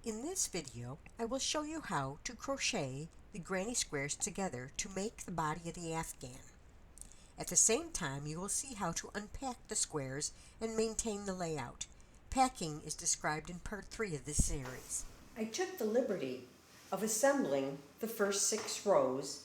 In this video, I will show you how to crochet the granny squares together to make the body of the afghan. At the same time, you will see how to unpack the squares and maintain the layout. Packing is described in part 3 of this series. I took the liberty of assembling the first 6 rows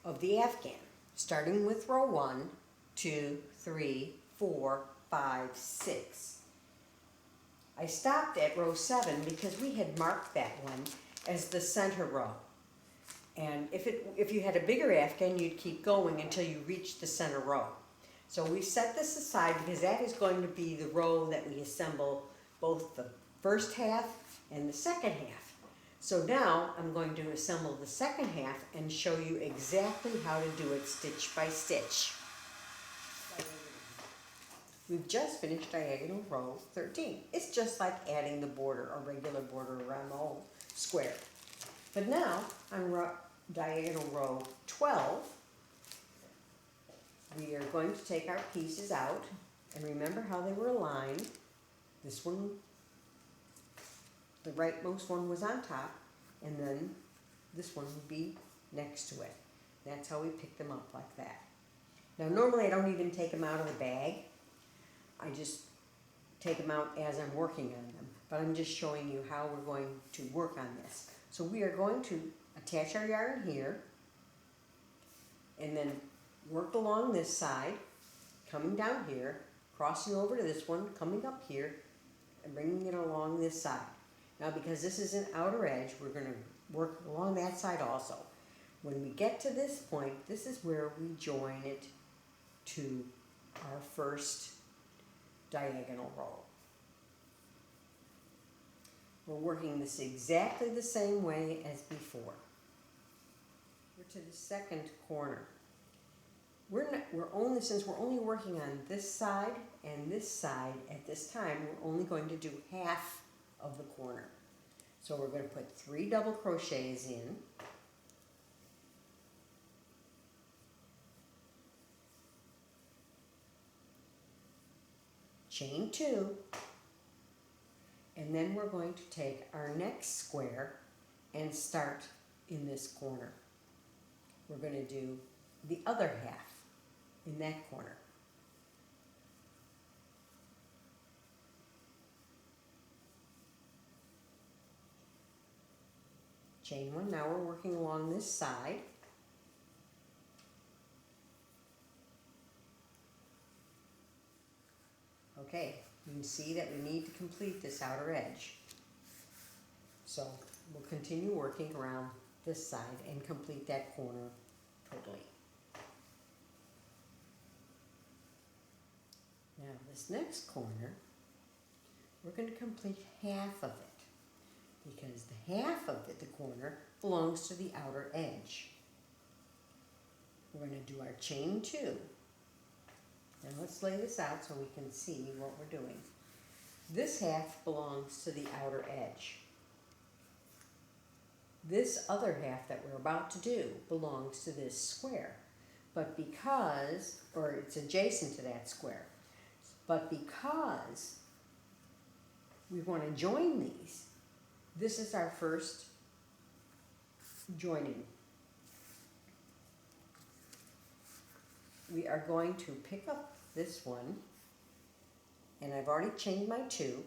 of the afghan, starting with row 1, 2, 3, 4, 5, 6. I stopped at row 7 because we had marked that one as the center row. And if you had a bigger afghan, you'd keep going until you reached the center row. So we set this aside because that is going to be the row that we assemble both the first half and the second half. So now I'm going to assemble the second half and show you exactly how to do it stitch by stitch. We've just finished diagonal row 13. It's just like adding the border, a regular border around the whole square. But now on diagonal row 12, we are going to take our pieces out and remember how they were aligned. This one, the rightmost one was on top, and then this one would be next to it. That's how we pick them up like that. Now normally I don't even take them out of the bag. I just take them out as I'm working on them, but I'm just showing you how we're going to work on this. So we are going to attach our yarn here and then work along this side, coming down here, crossing over to this one, coming up here, and bringing it along this side. Now because this is an outer edge, we're going to work along that side also. When we get to this point, this is where we join it to our first diagonal row. We're working this exactly the same way as before. We're to the second corner. Since we're only working on this side and this side at this time, we're only going to do half of the corner. So we're going to put 3 double crochets in. Chain 2, and then we're going to take our next square and start in this corner. We're going to do the other half in that corner. Chain 1, now we're working along this side. Okay, you can see that we need to complete this outer edge. So we'll continue working around this side and complete that corner totally. Now this next corner, we're going to complete half of it because the half of it, the corner, belongs to the outer edge. We're going to do our chain 2. Now let's lay this out so we can see what we're doing. This half belongs to the outer edge. This other half that we're about to do belongs to this square. But because, or it's adjacent to that square, but because we want to join these, this is our first joining. We are going to pick up this one, and I've already chained my 2.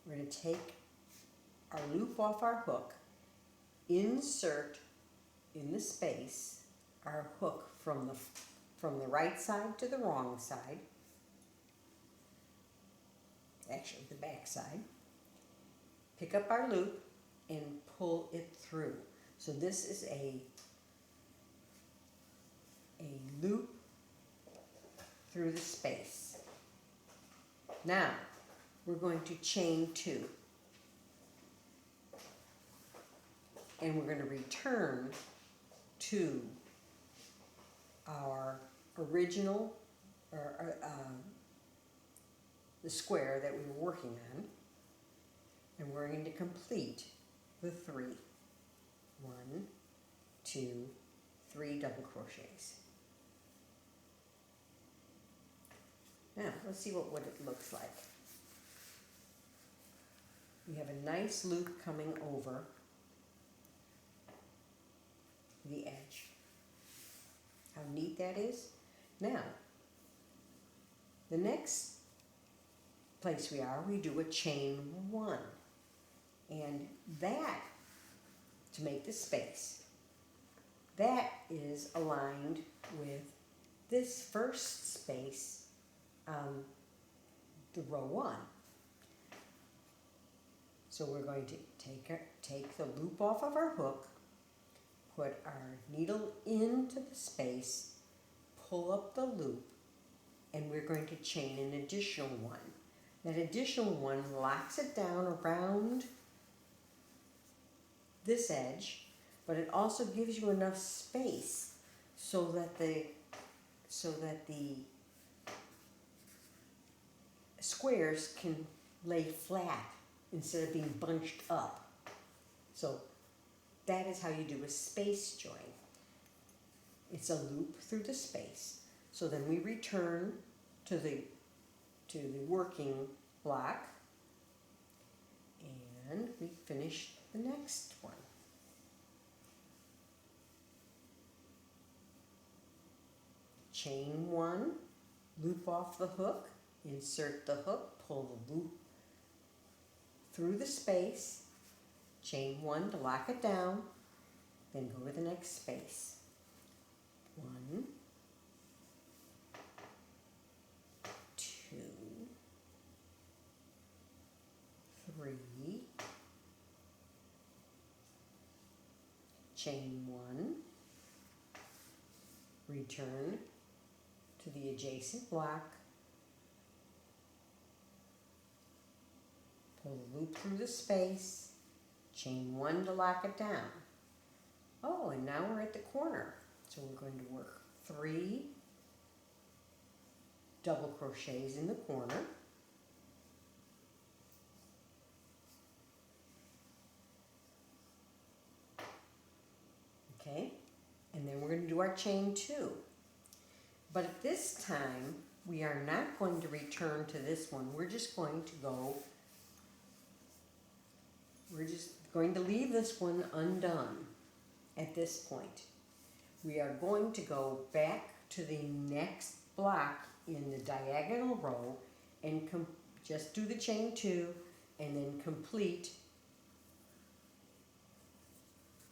We're going to take our loop off our hook, insert in the space our hook from the right side to the wrong side, actually the back side, pick up our loop and pull it through. So this is a loop through the space. Now we're going to chain 2 and we're going to return to our original the square that we were working on, and we're going to complete the 3. 1, 2, 3 double crochets. Now, let's see what it looks like. have a nice loop coming over the edge. How neat that is. Now, the next place we do a chain 1. And that, to make the space, that is aligned with this first space on the row 1. So we're going to take the loop off of our hook, put our needle into the space, pull up the loop, and we're going to chain an additional 1. That additional 1 locks it down around this edge, but it also gives you enough space so that the squares can lay flat instead of being bunched up. So that is how you do a space join. It's a loop through the space. So then we return to the working block, and we finish the next one. Chain 1, loop off the hook, insert the hook, pull the loop through the space, chain 1 to lock it down, then go to the next space. 1, 2, 3, chain 1, return to the adjacent block, pull the loop through the space, chain 1 to lock it down. Oh, and now we're at the corner. So we're going to work 3 double crochets in the corner. Okay, and then we're going to do our chain 2. But at this time, we are not going to return to this one. We're just going to leave this one undone at this point. We are going to go back to the next block in the diagonal row and just do the chain 2 and then complete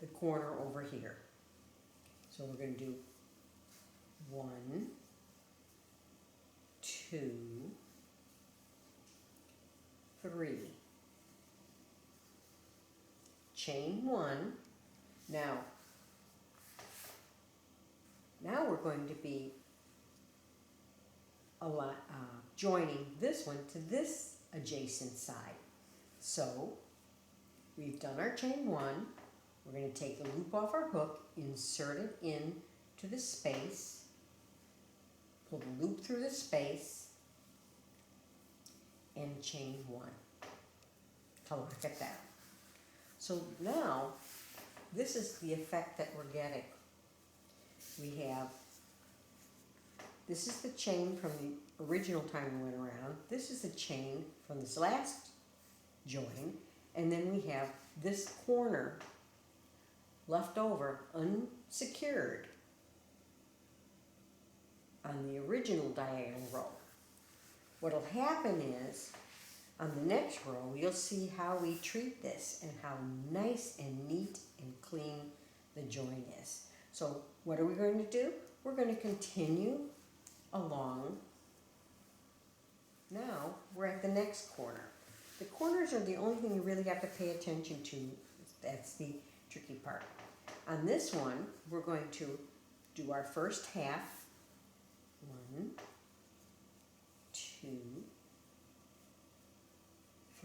the corner over here. So we're going to do 1, 2, 3, chain 1. Now we're going to be joining this one to this adjacent side. So we've done our chain 1. We're going to take the loop off our hook, insert it in to the space, pull the loop through the space, and chain 1 to lock it down. So now, this is the effect that we're getting. This is the chain from the original time we went around. This is the chain from this last join. And then we have this corner left over unsecured on the original diagonal row. What'll happen is, on the next row, you'll see how we treat this and how nice and neat and clean the join is. So what are we going to do? We're going to continue along. Now we're at the next corner. The corners are the only thing you really have to pay attention to. That's the tricky part. On this one, we're going to do our first half. 1, 2,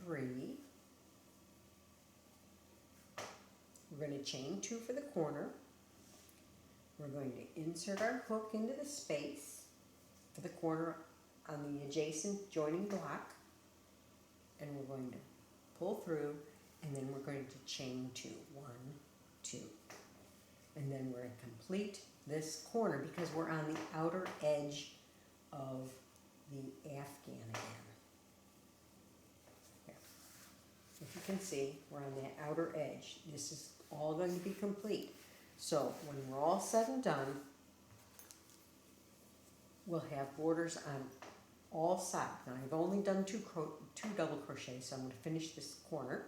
3. We're going to chain 2 for the corner. We're going to insert our hook into the space for the corner on the adjacent joining block, and we're going to pull through, and then we're going to chain 2. 1, 2. And then we're going to complete this corner because we're on the outer edge of the afghan again. Here. If you can see, we're on that outer edge. This is all going to be complete. So when we're all said and done, we'll have borders on all sides. Now I've only done two double crochets, so I'm going to finish this corner.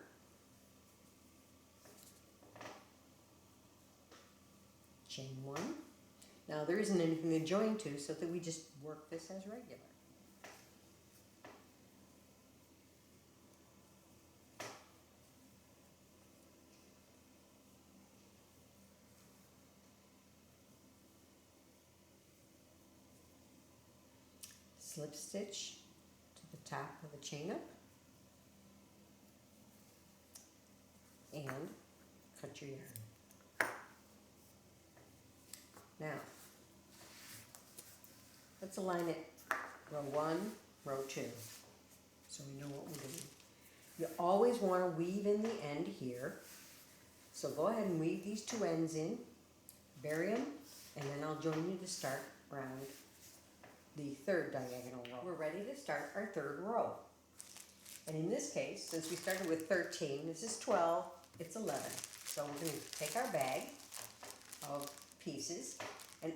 Chain one. Now there isn't anything to join to, so that we just work this as regular. Slip stitch to the top of the chain up and cut your yarn. Now, let's align it row 1, row 2, so we know what we're doing. You always want to weave in the end here, so go ahead and weave these two ends in, bury them, and then I'll join you to start round the third diagonal row. We're ready to start our third row. And in this case, since we started with 13, this is 12, it's 11. So we're going to take our bag of pieces, and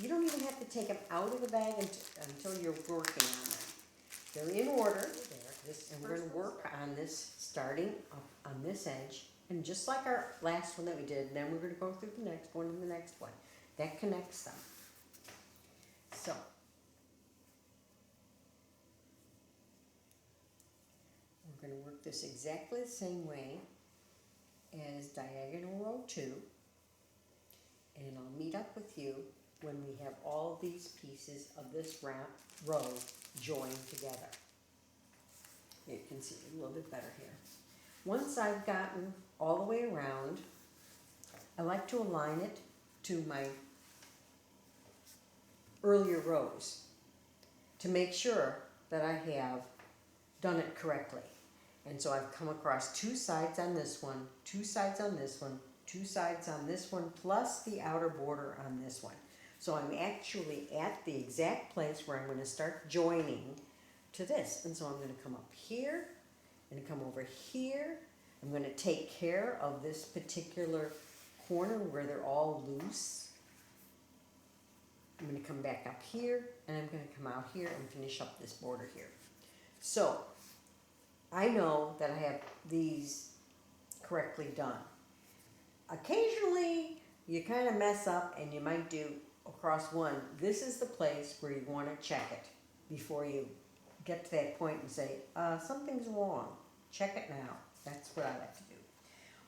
you don't even have to take them out of the bag until you're working on them. They're in order, and we're going to work on this starting up on this edge, and just like our last one that we did, then we're going to go through the next one and the next one. That connects them. So we're going to work this exactly the same way as diagonal row 2, and I'll meet up with you when we have all these pieces of this row joined together. You can see it a little bit better here. Once I've gotten all the way around, I like to align it to my earlier rows to make sure that I have done it correctly. And so I've come across two sides on this one, two sides on this one, two sides on this one, plus the outer border on this one. So I'm actually at the exact place where I'm going to start joining to this. And so I'm going to come up here and come over here. I'm going to take care of this particular corner where they're all loose. I'm going to come back up here, and I'm going to come out here and finish up this border here. So I know that I have these correctly done. Occasionally, you kind of mess up and you might do across one. This is the place where you want to check it before you get to that point and say, something's wrong. Check it now. That's what I like to do.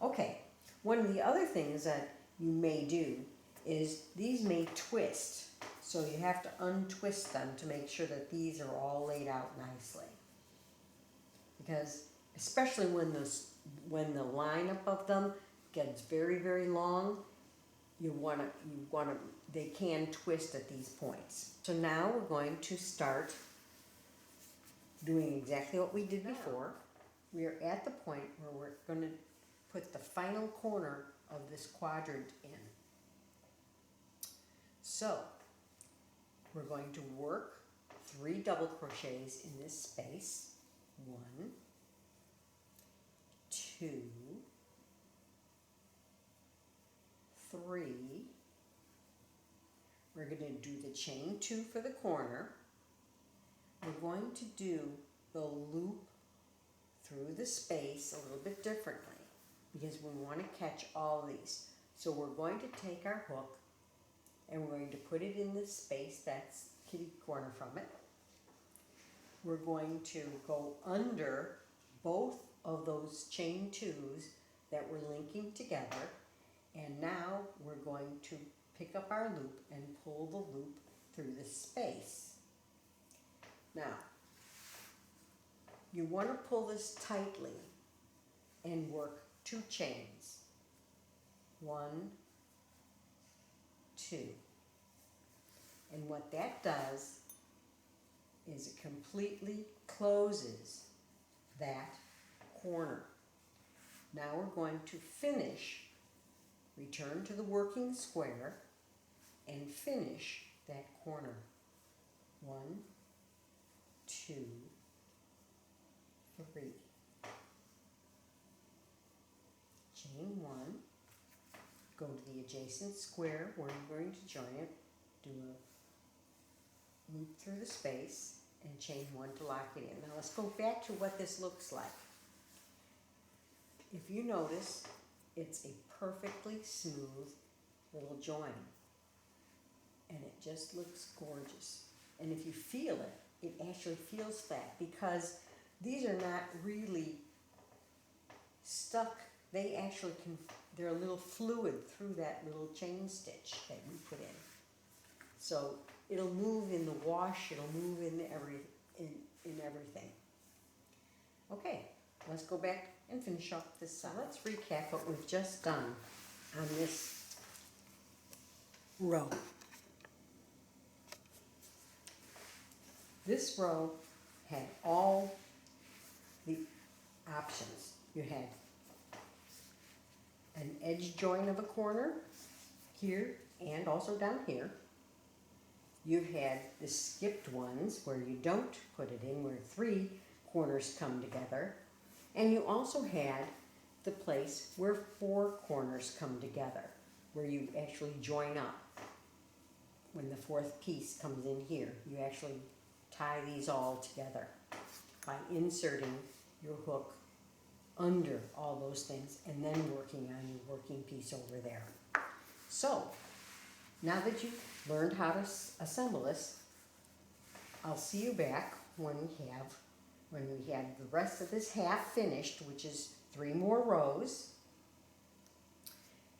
Okay, one of the other things that you may do is these may twist. So you have to untwist them to make sure that these are all laid out nicely. Because especially when the lineup of them gets very, very long, they can twist at these points. So now we're going to start doing exactly what we did before. We are at the point where we're going to put the final corner of this quadrant in. So we're going to work 3 double crochets in this space. 1, 2, 3. We're going to do the chain 2 for the corner. We're going to do the loop through the space a little bit differently because we want to catch all these. So we're going to take our hook and we're going to put it in the space that's kitty corner from it. We're going to go under both of those chain 2s that we're linking together, and now we're going to pick up our loop and pull the loop through the space. Now, you want to pull this tightly and work 2 chains. 1, 2. And what that does is it completely closes that corner. Now we're going to finish, return to the working square, and finish that corner. 1, 2, 3. chain one, go to the adjacent square where you're going to join it, do a loop through the space, and chain one to lock it in. Now let's go back to what this looks like. If you notice, it's a perfectly smooth little join, and it just looks gorgeous. And if you feel it, it actually feels flat because these are not really stuck. They actually they're a little fluid through that little chain stitch that you put in. So it'll move in the wash, it'll move in everything. Okay, let's go back and finish up this side. Let's recap what we've just done on this row. This row had all the options. You had an edge join of a corner here and also down here. You had the skipped ones where you don't put it in, where 3 corners come together. And you also had the place where 4 corners come together, where you actually join up. When the 4th piece comes in here, you actually tie these all together by inserting your hook under all those things and then working on your working piece over there. So, now that you've learned how to assemble this, I'll see you back when we have the rest of this half finished, which is 3 more rows,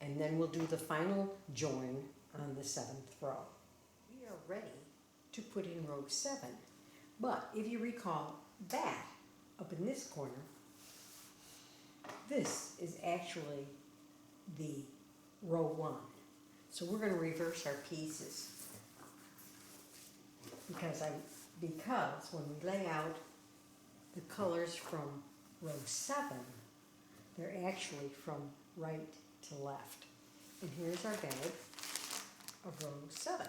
and then we'll do the final join on the 7th row. We are ready to put in row 7, but if you recall that up in this corner, this is actually the row 1. So we're going to reverse our pieces because when we lay out the colors from row 7, they're actually from right to left. And here's our bag of row 7,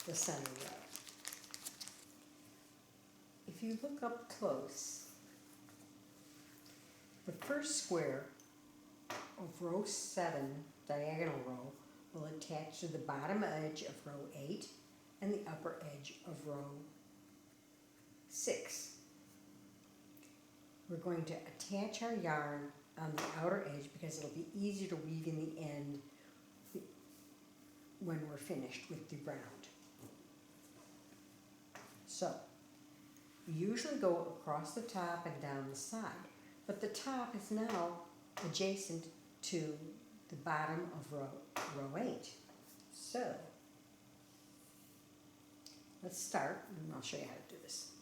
the center row. If you look up close, the first square of row 7, diagonal row, will attach to the bottom edge of row 8 and the upper edge of row 6. We're going to attach our yarn on the outer edge because it'll be easier to weave in the end when we're finished with the round. So, we usually go across the top and down the side, but the top is now adjacent to the bottom of row 8. So, let's start, and I'll show you how to do this.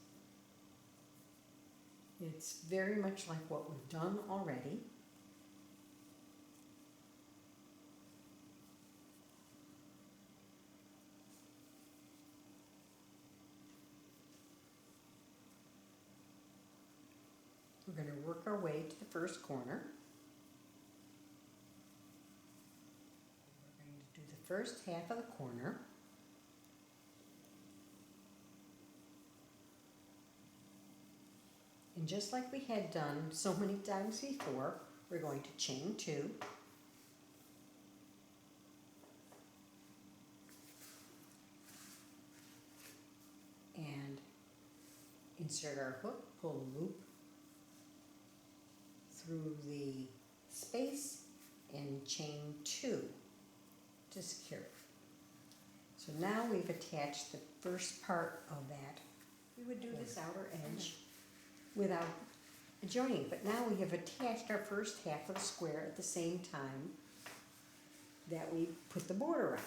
It's very much like what we've done already. We're going to work our way to the first corner. We're going to do the first half of the corner. And just like we had done so many times before, we're going to chain 2. And insert our hook, pull the loop through the space, and chain 2 to secure it. So now we've attached the first part of that. We would do this outer edge without joining, but now we have attached our first half of the square at the same time that we put the border on.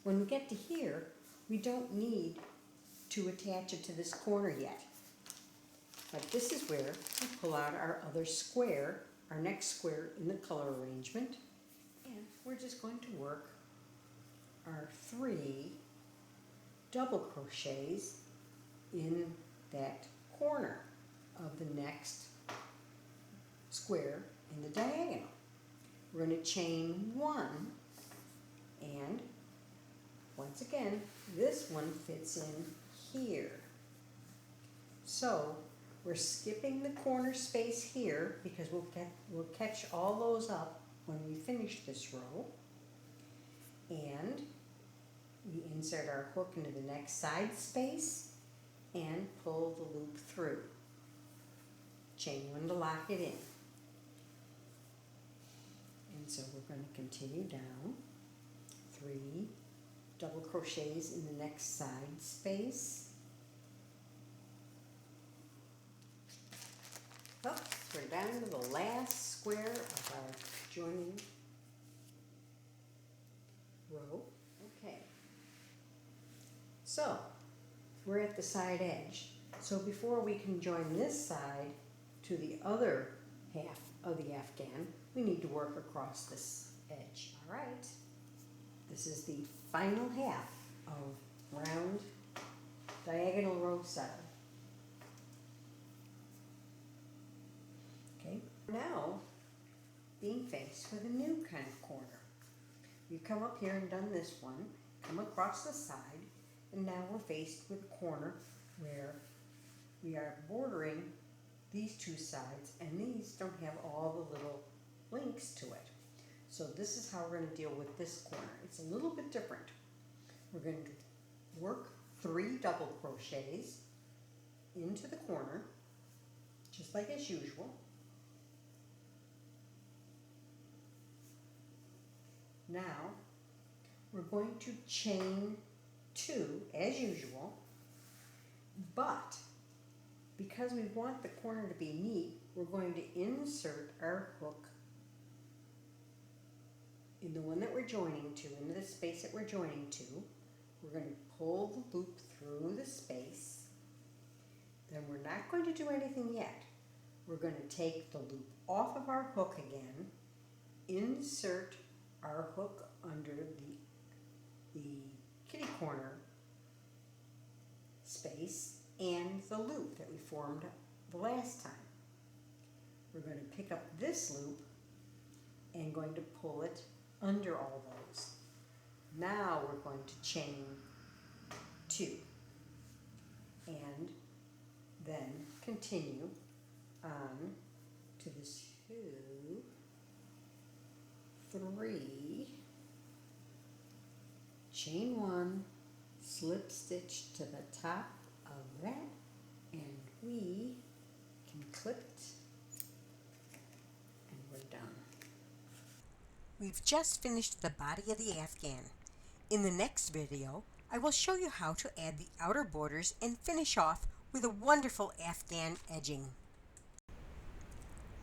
When we get to here, we don't need to attach it to this corner yet. But this is where we pull out our other square, our next square in the color arrangement, and we're just going to work our 3 double crochets in that corner of the next square in the diagonal. We're going to chain 1, and once again, this one fits in here. So we're skipping the corner space here because we'll catch all those up when we finish this row. And we insert our hook into the next side space and pull the loop through. Chain one to lock it in. And so we're going to continue down. 3 double crochets in the next side space. Up, we're down to the last square of our joining row. Okay. So, we're at the side edge. So before we can join this side to the other half of the afghan, we need to work across this edge. All right. This is the final half of round diagonal row 7. Okay, now being faced with a new kind of corner. We've come up here and done this one, come across the side, and now we're faced with a corner where we are bordering these two sides, and these don't have all the little links to it. So this is how we're going to deal with this corner. It's a little bit different. We're going to work 3 double crochets into the corner, just like as usual. Now, we're going to chain 2 as usual, but because we want the corner to be neat, we're going to insert our hook in the one that we're joining to, into the space that we're joining to. We're going to pull the loop through the space. Then we're not going to do anything yet. We're going to take the loop off of our hook again, insert our hook under the kitty corner space and the loop that we formed the last time. We're going to pick up this loop and going to pull it under all those. Now we're going to chain 2 and then continue on to this 2, 3, chain 1, slip stitch to the top of that, and we can clip it, and we're done. We've just finished the body of the afghan. In the next video, I will show you how to add the outer borders and finish off with a wonderful afghan edging.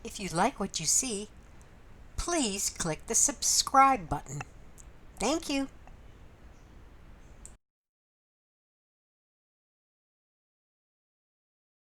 If you like what you see, please click the subscribe button. Thank you.